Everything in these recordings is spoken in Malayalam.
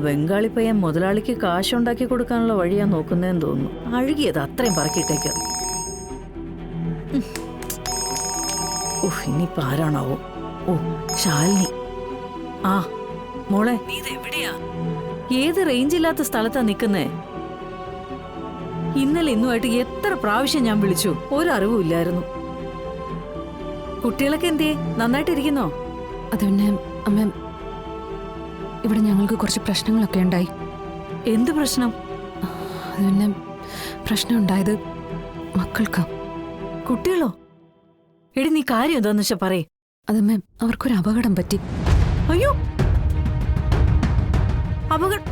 ബംഗാളി പയ്യൻ മുതലാളിക്ക് കാശുണ്ടാക്കി കൊടുക്കാനുള്ള വഴിയാ നോക്കുന്നതെന്ന് തോന്നുന്നു. അഴുകിയത് അത്രയും പറക്കിയിട്ടേക്ക്. ഇനിയിപ്പോ ആരാണാവോ? ഓ, ശാലിനി. ആ മോളെ, നീ എവിടെയാ? ഏത് റേഞ്ചില്ലാത്ത സ്ഥലത്താ നിക്കുന്നേ? ഇന്നലെ ഇന്നുമായിട്ട് എത്ര പ്രാവശ്യം ഞാൻ വിളിച്ചു, ഒരറിവും ഇല്ലായിരുന്നു. കുട്ടികളൊക്കെ എന്തേ? നന്നായിട്ടിരിക്കുന്നോ? അത് പിന്നെ അമ്മ, ഇവിടെ ഞങ്ങൾക്ക് കുറച്ച് പ്രശ്നങ്ങളൊക്കെ ഉണ്ടായി. എന്ത് പ്രശ്നം? അത് പിന്നെ പ്രശ്നം ഉണ്ടായത് മക്കൾക്ക്. കുട്ടികളോ? എടി, നീ കാര്യം എന്താന്ന് വെച്ചാ പറയേ. അതമ്മ, അവർക്കൊരു അപകടം പറ്റി. അയ്യോ, അപകടം?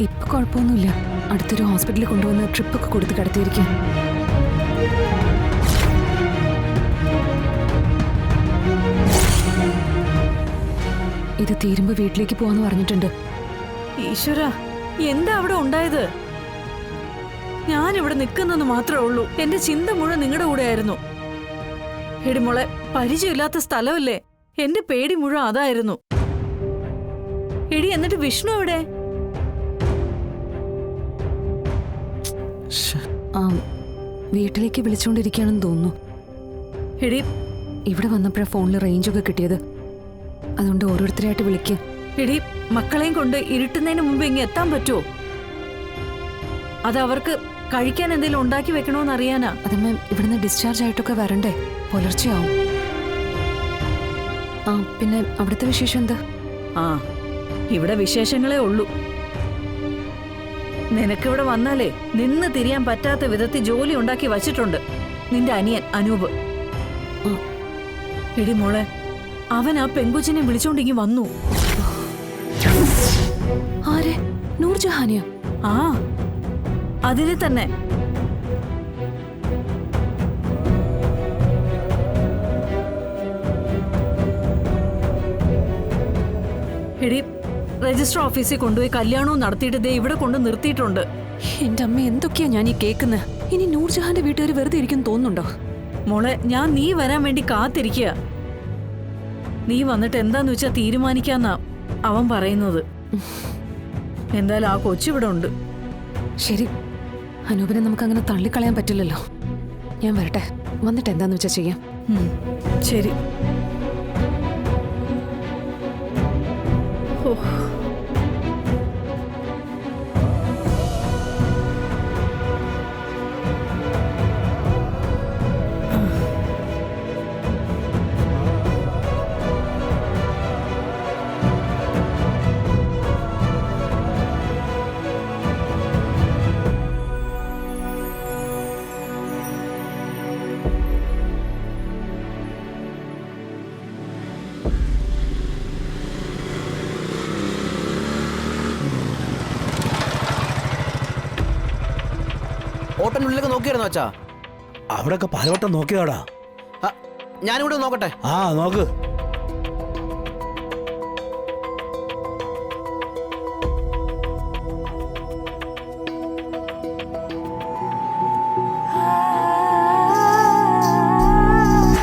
ഇപ്പൊ കുഴപ്പമൊന്നുമില്ല. അടുത്തൊരു ഹോസ്പിറ്റലിൽ കൊണ്ടുവന്ന് ട്രിപ്പൊക്കെ കൊടുത്ത് കിടത്തിയിരിക്കും. ഇത് തീരുമ്പോ വീട്ടിലേക്ക് പോവാന്ന് പറഞ്ഞിട്ടുണ്ട്. ഈശ്വര, എന്താ അവിടെ ഉണ്ടായത്? ഞാനിവിടെ നിൽക്കുന്നെന്ന് മാത്രമേ ഉള്ളൂ. എന്റെ ചിന്ത മുഴുവൻ നിങ്ങളുടെ കൂടെ ആയിരുന്നു. എടി മോളെ, പരിചയമില്ലാത്ത സ്ഥലമല്ലേ, എന്റെ പേടി മുഴുവൻ അതായിരുന്നു. എടി, എന്നിട്ട് വിഷ്ണു എവിടെ? വീട്ടിലേക്ക് വിളിച്ചുകൊണ്ടിരിക്കുകയാണെന്ന് തോന്നുന്നു. എടി, ഇവിടെ വന്നപ്പോഴാ ഫോണിൽ റേഞ്ചൊക്കെ കിട്ടിയത്. അതുകൊണ്ട് ഓരോരുത്തരായിട്ട് വിളിക്കുക. എടി, മക്കളെയും കൊണ്ട് ഇരുട്ടുന്നതിന് മുമ്പ് ഇങ്ങ് എത്താൻ പറ്റുമോ? അത് അവർക്ക് കഴിക്കാൻ എന്തെങ്കിലും ഉണ്ടാക്കി വെക്കണോന്ന് അറിയാനാ. അതമ്മ, ഇവിടുന്ന് ഡിസ്ചാർജ് ആയിട്ടൊക്കെ വരണ്ടേ? പുലർച്ചെയാവും. പിന്നെ അവിടുത്തെ വിശേഷം എന്താ? ഇവിടെ വിശേഷങ്ങളേ ഉള്ളൂ. നിനക്കിവിടെ വന്നാലേ നിന്ന് തിരിയാൻ പറ്റാത്ത വിധത്തിൽ ജോലി ഉണ്ടാക്കി വച്ചിട്ടുണ്ട് നിന്റെ അനിയൻ അനൂപ്. എടി മോളെ, അവൻ ആ പെങ്കുച്ചിനെ വിളിച്ചോണ്ടിങ്ങി വന്നു. ആരെ? നൂർജഹാനിയോ? അതിനെ തന്നെ. എടി, രജിസ്റ്റർ ഓഫീസിൽ കൊണ്ടുപോയി കല്യാണവും നടത്തിയിട്ട് ദേ ഇവിടെ കൊണ്ട് നിർത്തിയിട്ടുണ്ട്. എന്റെ അമ്മ, എന്തൊക്കെയാ ഞാൻ ഈ കേൾക്കുന്നത്? ഇനി നൂർജഹാന്റെ വീട്ടുകാർ വെറുതെ ഇരിക്കും തോന്നുന്നുണ്ടോ? മോളെ, ഞാൻ നീ വരാൻ വേണ്ടി കാത്തിരിക്കുക. നീ വന്നിട്ട് എന്താന്ന് വെച്ചാ തീരുമാനിക്കാന്നാ അവൻ പറയുന്നത്. എന്തായാലും ആ കൊച്ചിവിടെ ഉണ്ട്. ശരി, അനൂപിനെ നമുക്ക് അങ്ങനെ തള്ളിക്കളയാൻ പറ്റില്ലല്ലോ. ഞാൻ വരട്ടെ, വന്നിട്ട് എന്താന്ന് വെച്ചാ ചെയ്യാം. ശരി. ഹോട്ടലിനുള്ളിലേക്ക് നോക്കിയായിരുന്നു അച്ഛാ? അവിടെയൊക്കെ പലവട്ടം നോക്കിയതാടാ. ഞാനിവിടെ നോക്കട്ടെ. നോക്ക്.